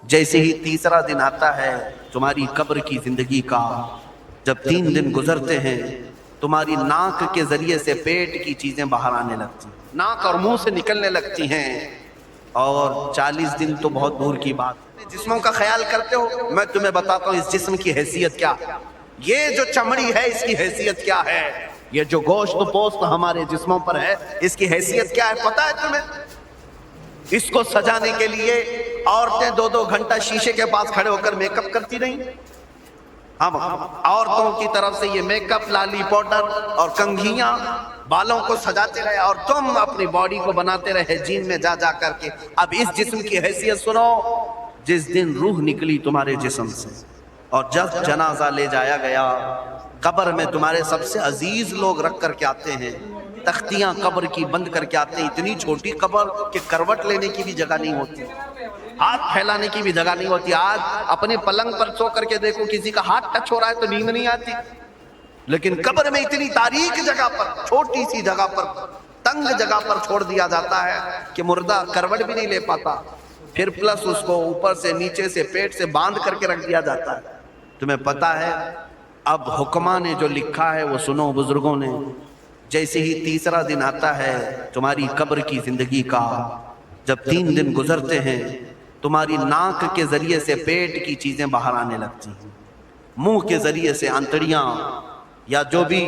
جیسے ہی تیسرا دن آتا ہے تمہاری قبر کی زندگی کا، جب 3 دن گزرتے ہیں تمہاری ناک کے ذریعے سے پیٹ کی چیزیں باہر آنے لگتی ہیں، ناک اور منہ سے نکلنے لگتی ہیں، اور 40 دن تو بہت دور کی بات ہے۔ جسموں کا خیال کرتے ہو؟ میں تمہیں بتاتا ہوں اس جسم کی حیثیت کیا ہے۔ یہ جو چمڑی ہے اس کی حیثیت کیا ہے، یہ جو گوشت پوست ہمارے جسموں پر ہے اس کی حیثیت کیا ہے پتہ ہے تمہیں؟ اس کو سجانے کے لیے عورتیں 2 گھنٹہ شیشے کے پاس کھڑے ہو کر میک اپ کرتی نہیں؟ ہم عورتوں کی طرف سے یہ میک اپ، لالی پاؤڈر اور کنگھیاں بالوں کو سجاتے رہے، اور تم اپنی باڈی کو بناتے رہے جیم میں جا جا کر کے۔ اب اس جسم کی حیثیت سنو، جس دن روح نکلی تمہارے جسم سے اور جب جنازہ لے جایا گیا، قبر میں تمہارے سب سے عزیز لوگ رکھ کر کے آتے ہیں، تختیاں قبر کی بند کر کے آتے ہیں، اتنی چھوٹی قبر کہ کروٹ لینے کی بھی جگہ نہیں ہوتی، ہاتھ پھیلانے کی بھی جگہ نہیں ہوتی۔ آج اپنے پلنگ پر سو کر کے دیکھو کسی کا ہاتھ ٹچ ہو رہا ہے تو نیند نہیں آتی، لیکن قبر میں اتنی تاریک جگہ پر، چھوٹی سی جگہ پر، تنگ جگہ پر چھوڑ دیا جاتا ہے کہ مردہ کروٹ بھی نہیں لے پاتا، پھر پلس اس کو اوپر سے نیچے سے پیٹ سے باندھ کر کے رکھ دیا جاتا ہے۔ تمہیں پتا ہے اب حکماں نے جو لکھا ہے وہ سنو بزرگوں نے، جیسے ہی تیسرا دن آتا ہے تمہاری قبر کی زندگی کا، جب 3 دن گزرتے ہیں تمہاری ناک کے ذریعے سے پیٹ کی چیزیں باہر آنے لگتی ہیں، منہ کے ذریعے سے انتڑیاں یا جو بھی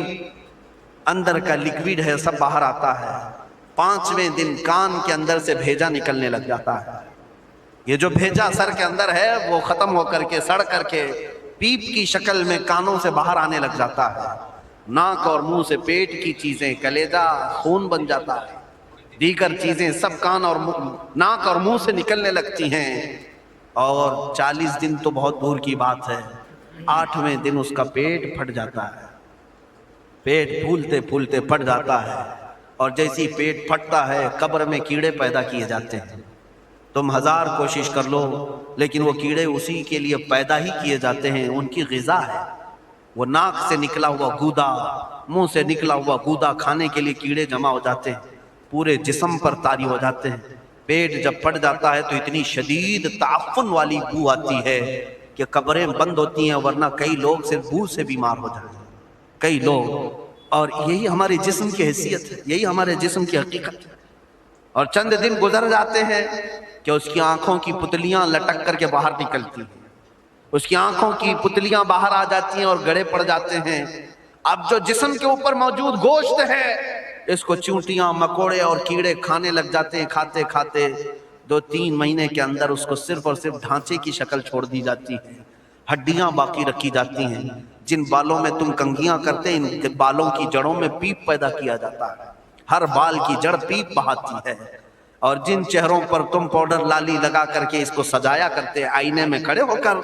اندر کا لیکویڈ ہے سب باہر آتا ہے۔ 5ویں دن کان کے اندر سے بھیجا نکلنے لگ جاتا ہے، یہ جو بھیجا سر کے اندر ہے وہ ختم ہو کر کے سڑ کر کے پیپ کی شکل میں کانوں سے باہر آنے لگ جاتا ہے، ناک اور منہ سے پیٹ کی چیزیں، کلیجہ خون بن جاتا ہے، دیگر چیزیں سب کان اور ناک اور منہ سے نکلنے لگتی ہیں، اور 40 دن تو بہت دور کی بات ہے، 8ویں دن اس کا پیٹ پھٹ جاتا ہے، پیٹ پھولتے پھولتے پھٹ جاتا ہے، اور جیسی پیٹ پھٹتا ہے قبر میں کیڑے پیدا کیے جاتے ہیں۔ تم 1000 کوشش کر لو لیکن وہ کیڑے اسی کے لیے پیدا ہی کیے جاتے ہیں، ان کی غذا ہے، وہ ناک سے نکلا ہوا گودا، منہ سے نکلا ہوا گودا کھانے کے لیے کیڑے جمع ہو جاتے ہیں، پورے جسم پر طاری ہو جاتے ہیں۔ پیٹ جب پھٹ جاتا ہے تو اتنی شدید تعفن والی بو آتی ہے کہ قبریں بند ہوتی ہیں، ورنہ کئی لوگ صرف بو سے بیمار ہو جاتے ہیں، کئی لوگ۔ اور یہی ہمارے جسم کی حیثیت ہے، یہی ہمارے جسم کی حقیقت ہے۔ اور چند دن گزر جاتے ہیں کہ اس کی آنکھوں کی پتلیاں لٹک کر کے باہر نکلتی ہیں، اس کی آنکھوں کی پتلیاں باہر آ جاتی ہیں اور گڑے پڑ جاتے ہیں۔ اب جو جسم کے اوپر موجود گوشت ہے اس کو چونٹیاں، مکوڑے اور کیڑے کھانے لگ جاتے ہیں، کھاتے کھاتے 2-3 مہینے کے اندر اس کو صرف اور صرف ڈھانچے کی شکل چھوڑ دی جاتی ہے، ہڈیاں باقی رکھی جاتی ہیں۔ جن بالوں میں تم کنگھیاں کرتے ان بالوں کی جڑوں میں پیپ پیدا کیا جاتا ہے، ہر بال کی جڑ پیپ بہاتی ہے، اور جن چہروں پر تم پاؤڈر لالی لگا کر کے اس کو سجایا کرتے آئینے میں کھڑے ہو کر،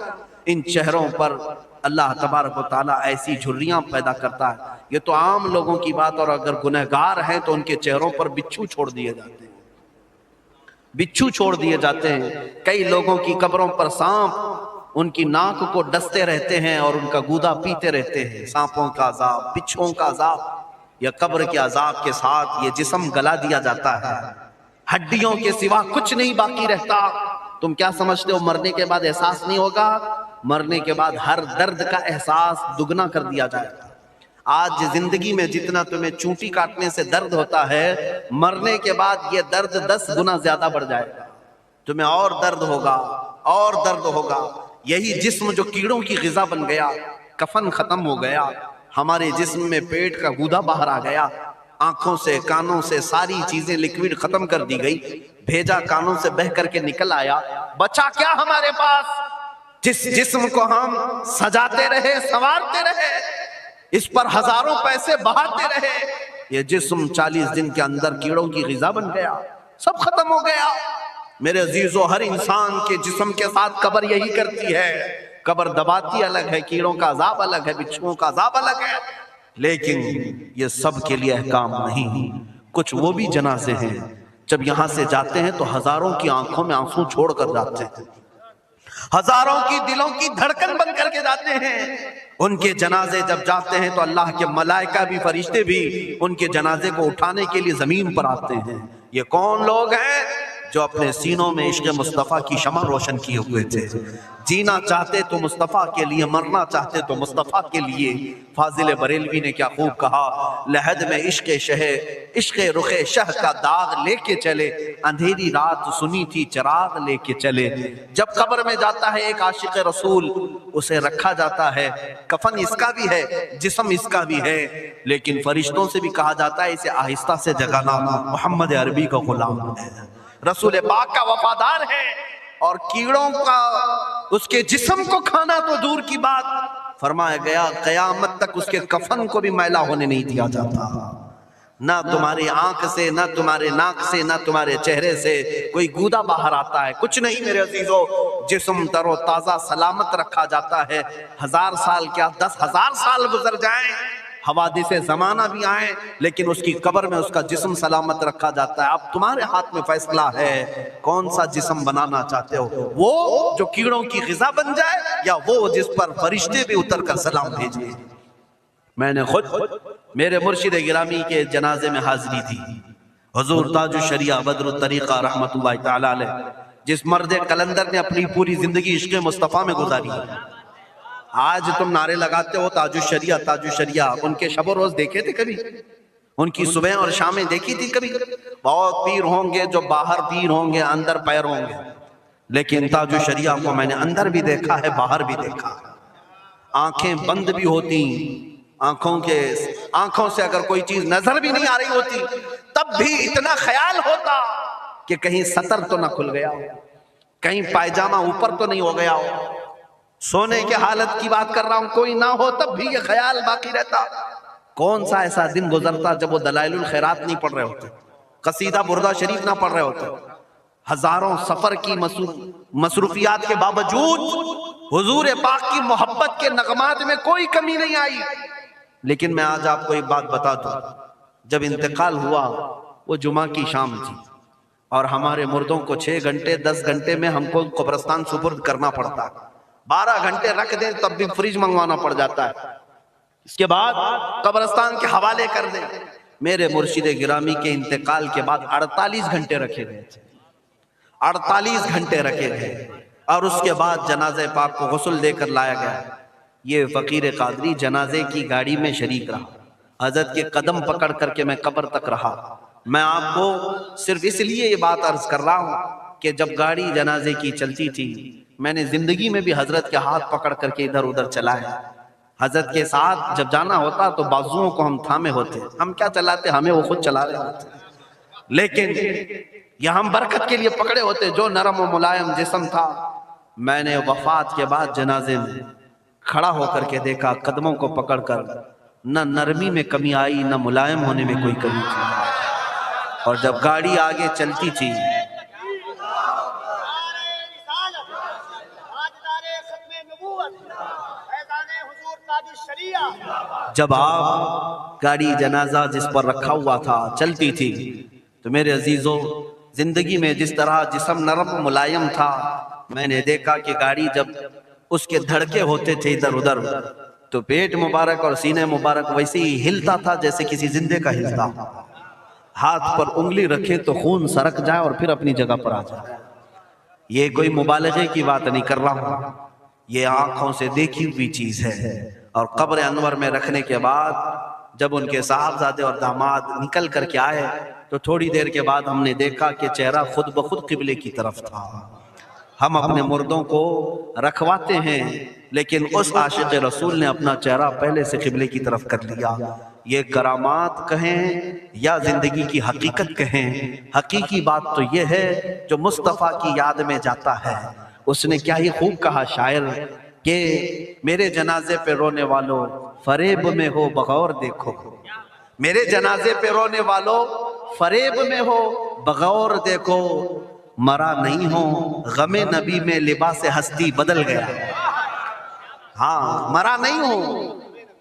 ان چہروں پر اللہ تبارک و تعالیٰ ایسی جھریاں پیدا کرتا ہے۔ یہ تو عام لوگوں کی بات، اور اگر گنہگار ہیں تو ان کے چہروں پر بچھو چھوڑ دیے جاتے ہیں، بچھو چھوڑ دیے جاتے ہیں۔ کئی لوگوں کی قبروں پر سانپ ان کی ناک کو ڈستے رہتے ہیں اور ان کا گودا پیتے رہتے ہیں۔ سانپوں کا عذاب، بچھوؤں کا عذاب، یا قبر کے عذاب کے ساتھ یہ جسم گلا دیا جاتا ہے، ہڈیوں کے سوا کچھ نہیں باقی رہتا۔ تم کیا سمجھتے ہو مرنے کے بعد احساس نہیں ہوگا؟ مرنے کے بعد ہر درد کا احساس دگنا کر دیا جائے گا۔ آج زندگی میں جتنا تمہیں چونٹی کاٹنے سے درد ہوتا ہے، مرنے کے بعد یہ درد 10 گنا زیادہ بڑھ جائے گا، تمہیں اور درد ہوگا، اور درد ہوگا۔ یہی جسم جو کیڑوں کی غذا بن گیا، کفن ختم ہو گیا، ہمارے جسم میں پیٹ کا گودا باہر آ گیا، آنکھوں سے کانوں سے ساری چیزیں لکوڈ ختم کر دی گئی، بھیجا کانوں سے بہ کر کے نکل آیا، بچا کیا ہمارے پاس؟ جس جسم کو ہم سجاتے رہے، سنوارتے رہے، اس پر ہزاروں پیسے بہاتے رہے، یہ جسم 40 دن کے اندر کیڑوں کی غذا بن گیا، سب ختم ہو گیا۔ میرے عزیزو، ہر انسان کے جسم کے ساتھ قبر یہی کرتی ہے، قبر دباتی الگ ہے، کیڑوں کا عذاب الگ ہے، بچھوؤں کا عذاب الگ ہے، لیکن یہ سب کے لیے احکام نہیں۔ کچھ وہ بھی جنازے ہیں جب یہاں سے جاتے ہیں تو ہزاروں کی آنکھوں میں آنسو چھوڑ کر جاتے ہیں، ہزاروں کی دلوں کی دھڑکن بن کر کے جاتے ہیں۔ ان کے جنازے جب جاتے ہیں تو اللہ کے ملائکہ بھی، فرشتے بھی ان کے جنازے کو اٹھانے کے لیے زمین پر آتے ہیں۔ یہ کون لوگ ہیں؟ جو اپنے سینوں میں عشق مصطفیٰ کی شمع روشن کیے ہوئے تھے. جینا چاہتے تو مصطفیٰ کے لیے، مرنا چاہتے تو مصطفیٰ کے لیے. فاضل بریلوی نے کیا خوب کہا، لحد میں عشق رخ شہ کا داغ لے کے چلے، اندھیری رات سنی تھی چراغ لے کے چلے. جب قبر میں جاتا ہے ایک عاشق رسول، اسے رکھا جاتا ہے، کفن اس کا بھی ہے، جسم اس کا بھی ہے، لیکن فرشتوں سے بھی کہا جاتا ہے اسے آہستہ سے جگانا، محمد عربی کا غلام ہے، رسول پاک کا وفادار ہے. اور کیڑوں کا اس کے جسم کو کھانا تو دور کی بات، فرمایا گیا قیامت تک اس کے کفن کو بھی میلا ہونے نہیں دیا جاتا. نہ تمہاری آنکھ سے، نہ تمہارے ناک سے، نہ تمہارے چہرے سے کوئی گودا باہر آتا ہے، کچھ نہیں میرے عزیزو. جسم تر و تازہ سلامت رکھا جاتا ہے. 1000 سال کیا 10,000 سال گزر جائیں، حوادث زمانہ بھی آئیں، لیکن اس کی قبر میں اس کا جسم سلامت رکھا جاتا ہے. اب تمہارے ہاتھ میں فیصلہ ہے کون سا جسم بنانا چاہتے ہو، وہ جو کیڑوں کی غذا بن جائے، یا وہ جس پر فرشتے بھی اتر کر سلام بھیجیں. میں نے خود میرے مرشد گرامی کے جنازے میں حاضری تھی. حضور تاج الشریعہ بدر الطریقہ رحمت اللہ تعالی علیہ، جس مرد قلندر نے اپنی پوری زندگی عشق مصطفیٰ میں گزاری. آج تم نعرے لگاتے ہو تاج الشریعہ تاج الشریعہ، ان کے شب و روز دیکھے تھے کبھی؟ ان کی صبح اور شامیں دیکھی تھی کبھی؟ بہت پیر ہوں گے جو باہر پیر ہوں گے، اندر پیر ہوں گے، لیکن تاج الشریعہ کو میں نے اندر بھی دیکھا ہے، باہر بھی دیکھا. آنکھیں بند بھی ہوتی، آنکھوں سے اگر کوئی چیز نظر بھی نہیں آ رہی ہوتی، تب بھی اتنا خیال ہوتا کہ کہیں سطر تو نہ کھل گیا ہو، کہیں پائجامہ اوپر تو نہیں ہو گیا ہو. سونے کے حالت کی بات کر رہا ہوں، کوئی نہ ہو تب بھی یہ خیال باقی رہتا. کون سا ایسا دن گزرتا جب وہ دلائل الخیرات نہیں پڑھ رہے ہوتے، قصیدہ بردہ شریف نہ پڑھ رہے ہوتے، ہزاروں سفر کی مصروفیات کے باوجود حضور پاک کی محبت کے نغمات میں کوئی کمی نہیں آئی. لیکن میں آج آپ کو ایک بات بتا دوں، جب انتقال ہوا وہ جمعہ کی شام تھی، اور ہمارے مردوں کو 6 گھنٹے 10 گھنٹے میں ہم کو قبرستان سپرد کرنا پڑتا. 12 گھنٹے رکھ دیں تب بھی فریج منگوانا پڑ جاتا ہے، اس کے بعد قبرستان کے حوالے کر دیں. میرے مرشد گرامی کے انتقال کے بعد 48 گھنٹے رکھے گئے تھے، 48 گھنٹے رکھے گئے، اور اس کے بعد جنازے پاک کو غسل دے کر لایا گیا. یہ فقیر قادری جنازے کی گاڑی میں شریک رہا، حضرت کے قدم پکڑ کر کے میں قبر تک رہا. میں آپ کو صرف اس لیے یہ بات عرض کر رہا ہوں کہ جب گاڑی جنازے کی چلتی تھی، میں نے زندگی میں بھی حضرت کے ہاتھ پکڑ کر کے ادھر ادھر چلایا. حضرت کے ساتھ جب جانا ہوتا تو بازوؤں کو ہم تھامے ہوتے، ہم کیا چلاتے، ہمیں وہ خود چلا رہے ہوتے، لیکن یہ ہم برکت کے لیے پکڑے ہوتے. جو نرم و ملائم جسم تھا، میں نے وفات کے بعد جنازے میں کھڑا ہو کر کے دیکھا، قدموں کو پکڑ کر، نہ نرمی میں کمی آئی، نہ ملائم ہونے میں کوئی کمی تھی. اور جب گاڑی آگے چلتی تھی، جب آپ گاڑی جنازہ جس پر رکھا ہوا تھا چلتی تھی، تو میرے عزیزو زندگی میں جس طرح جسم نرم و ملائم تھا، میں نے دیکھا کہ گاڑی جب اس کے دھڑکے ہوتے تھے ادھر ادھر، تو پیٹ مبارک اور سینے مبارک ویسے ہی ہلتا تھا جیسے کسی زندے کا ہلتا. ہاتھ پر انگلی رکھے تو خون سرک جائے اور پھر اپنی جگہ پر آ جائے. یہ کوئی مبالغے کی بات نہیں کر رہا ہوں، یہ آنکھوں سے دیکھی ہوئی چیز ہے. اور قبر انور میں رکھنے کے بعد جب ان کے صاحبزادے اور داماد نکل کر کے آئے، تو تھوڑی دیر کے بعد ہم نے دیکھا کہ چہرہ خود بخود قبلے کی طرف تھا. ہم اپنے مردوں کو رکھواتے ہیں، لیکن اس عاشق رسول نے اپنا چہرہ پہلے سے قبلے کی طرف کر لیا. یہ کرامات کہیں یا زندگی کی حقیقت کہیں، حقیقی بات تو یہ ہے جو مصطفیٰ کی یاد میں جاتا ہے. اس نے کیا ہی خوب کہا شاعر کہ میرے جنازے پہ رونے والوں فریب میں ہو بغور دیکھو، میرے جنازے پہ رونے والوں فریب میں ہو بغور دیکھو، مرا نہیں ہو غم نبی میں لباس ہستی بدل گیا. ہاں، مرا نہیں ہو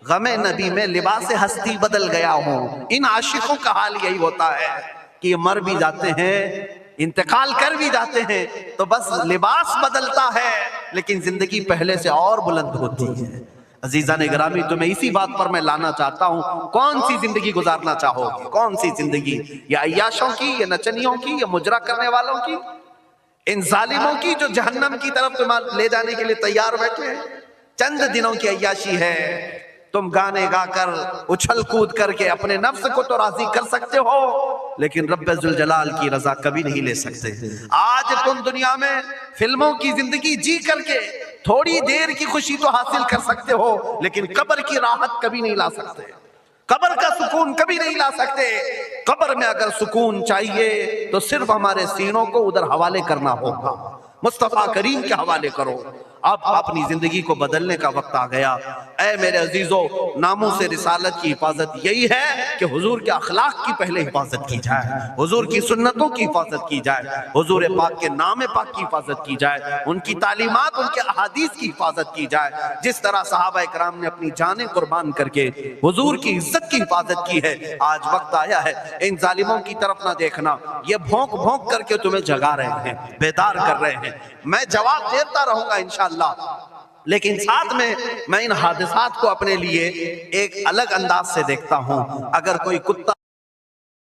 غم نبی میں لباس ہستی بدل گیا ہوں. ان عاشقوں کا حال یہی ہوتا ہے کہ یہ مر بھی جاتے ہیں، انتقال کر بھی جاتے ہیں، تو بس لباس بدلتا ہے، لیکن زندگی پہلے سے اور بلند ہوتی ہے. عزیزان گرامی تمہیں اسی بات پر میں لانا چاہتا ہوں، کون سی زندگی گزارنا چاہو گے؟ کون سی زندگی؟ یا عیاشوں کی، یا نچنیوں کی، یا مجرا کرنے والوں کی، ان ظالموں کی جو جہنم کی طرف تمہیں لے جانے کے لیے تیار بیٹھے ہیں؟ چند دنوں کی عیاشی ہے، تم گانے گا کر اچھل کود کر کے اپنے نفس کو تو راضی کر سکتے ہو، لیکن رب ذوالجلال کی رضا کبھی نہیں لے سکتے۔ آج تم دنیا میں فلموں کی زندگی جی کر کے تھوڑی دیر کی خوشی تو حاصل کر سکتے ہو، لیکن قبر کی راحت کبھی نہیں لا سکتے، قبر کا سکون کبھی نہیں لا سکتے۔ قبر میں اگر سکون چاہیے تو صرف ہمارے سینوں کو ادھر حوالے کرنا ہوگا، مصطفیٰ کریم کے حوالے کرو۔ اب اپنی زندگی کو بدلنے کا وقت آ گیا۔ اے میرے عزیزو، ناموس رسالت کی حفاظت یہی ہے کہ حضور کے اخلاق کی پہلے حفاظت کی جائے، حضور کی سنتوں کی حفاظت کی جائے، حضور پاک کے نام پاک کی حفاظت کی جائے، ان کی تعلیمات، ان کے احادیث کی حفاظت کی جائے۔ جس طرح صحابہ اکرام نے اپنی جانیں قربان کر کے حضور کی عزت کی حفاظت کی ہے، آج وقت آیا ہے ان ظالموں کی طرف نہ دیکھنا، یہ بھونک بھونک کر کے تمہیں جگا رہے ہیں، بیدار کر رہے ہیں۔ میں جواب دیتا رہوں گا انشاءاللہ، لیکن ساتھ میں ان حادثات کو اپنے لیے ایک الگ انداز سے دیکھتا ہوں۔ اگر کوئی کتا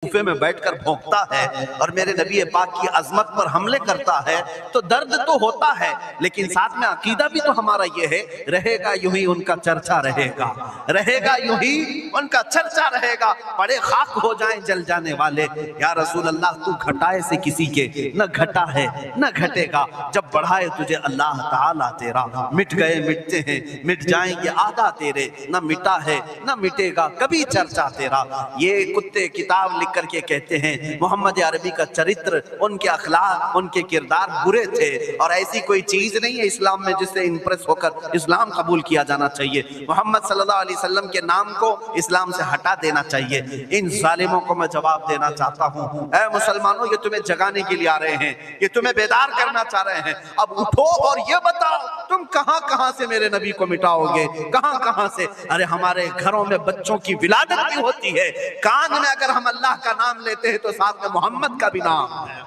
کوفے میں بیٹھ کر بھونکتا ہے اور میرے نبی پاک کی عظمت پر حملے کرتا ہے تو درد تو ہوتا ہے، لیکن ساتھ میں عقیدہ بھی تو ہمارا یہ ہے، رہے گا یوں ہی ان کا چرچا رہے گا، رہے گا یوں ہی ان کا چرچا رہے گا، پڑے خاک ہو جائیں جل جانے والے۔ یا رسول اللہ تو گھٹائے سے کسی کے نہ گھٹا ہے نہ گھٹے گا، جب بڑھائے تجھے اللہ تعالیٰ تیرا، مٹ گئے مٹتے ہیں مٹ جائیں گے آدھا تیرے، نہ مٹا ہے نہ مٹے گا کبھی چرچا تیرا۔ یہ کتے کتاب لکھ کر کے کہتے ہیں محمد عربی کا چرتر، ان کے اخلاق، ان کے کردار برے تھے، اور ایسی کوئی چیز نہیں ہے اسلام میں جس سے امپریس ہو کر اسلام قبول کیا جانا چاہیے۔ محمد صلی اللہ علیہ وسلم کے نام کو اسلام سے ہٹا دینا چاہیے۔ ان ظالموں کو میں جواب دینا چاہتا ہوں، اے مسلمانوں، یہ تمہیں جگانے کے لیے آ رہے ہیں، یہ تمہیں بیدار کرنا چاہ رہے ہیں۔ اب اٹھو اور یہ بتاؤ تم کہاں کہاں سے میرے نبی کو مٹاؤ گے، کہاں کہاں سے؟ ارے ہمارے گھروں میں بچوں کی ولادت بھی ہوتی ہے، کان میں اگر ہم اللہ کا نام لیتے ہیں تو ساتھ میں محمد کا بھی نام ہے۔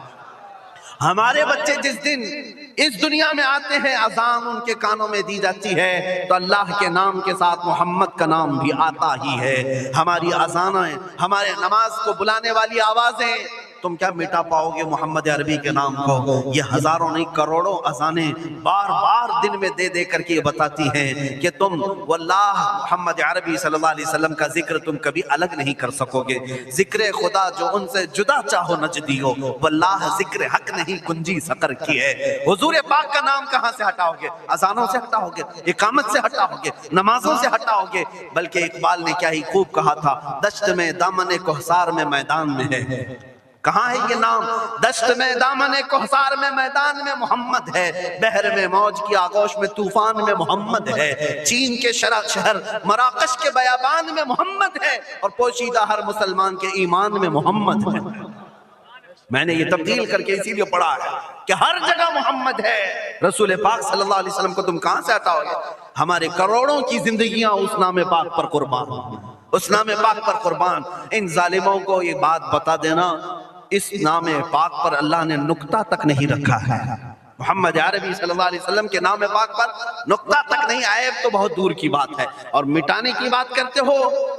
ہمارے بچے جس دن اس دنیا میں آتے ہیں اذان ان کے کانوں میں دی جاتی ہے تو اللہ کے نام کے ساتھ محمد کا نام بھی آتا ہی ہے۔ ہماری اذانیں، ہمارے نماز کو بلانے والی آوازیں، تم کیا مٹا پاؤ گے محمد عربی کے نام کو؟ یہ ہزاروں نہیں کروڑوں اذانیں بار بار دن میں دے دے کر کے بتاتی ہیں کہ تم واللہ محمد عربی صلی اللہ علیہ وسلم کا ذکر تم کبھی الگ نہیں کر سکو گے۔ ذکر خدا جو ان سے جدا چاہو نجدی ہو، واللہ ذکر حق نہیں کنجی سقر کی ہے۔ حضور پاک کا نام کہاں سے ہٹاؤ گے؟ اذانوں سے ہٹاؤ گے، اقامت سے ہٹاؤ گے، نمازوں سے ہٹاؤ گے؟ بلکہ اقبال نے کیا ہی خوب کہا تھا، دشت میں دامن کوہسار میں میدان میں ہے۔ کہاں ہے یہ نام؟ دشت میں دامن کوہسار میں میدان میں محمد ہے، بحر میں موج کی آغوش میں طوفان میں محمد ہے، چین کے شہر مراکش کے بیابان میں محمد ہے، اور پوشیدہ ہر مسلمان کے ایمان میں محمد ہے۔ میں نے یہ تبدیل کر کے اسی لیے پڑھا ہے کہ ہر جگہ محمد ہے۔ رسول پاک صلی اللہ علیہ وسلم کو تم کہاں سے ہٹاؤ گے؟ ہمارے کروڑوں کی زندگیاں اس نام پاک پر قربان، اس نام پاک پر قربان۔ ان ظالموں کو یہ بات بتا دینا، اس نام پاک پر اللہ نے نقطہ تک نہیں رکھا ہے۔ محمد عربی صلی اللہ علیہ وسلم کے نام پاک پر نقطہ تک نہیں، عیب تو بہت دور کی بات ہے۔ اور مٹانے کی بات کرتے ہو،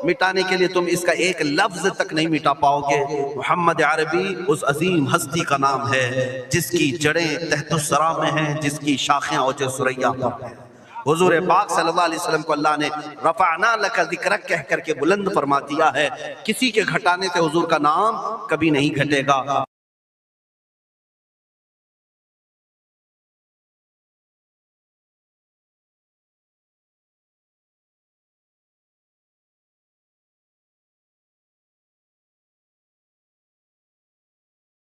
مٹانے کے لیے تم اس کا ایک لفظ تک نہیں مٹا پاؤ گے۔ محمد عربی اس عظیم ہستی کا نام ہے جس کی جڑیں تحت الثری میں ہیں، جس کی شاخیں اوج ثریا پر ہیں۔ حضور پاک صلی اللہ علیہ وسلم کو اللہ نے رفعنا لک ذکرک کہہ کر کے بلند فرما دیا ہے۔ کسی کے گھٹانے سے حضور کا نام کبھی نہیں گھٹے گا۔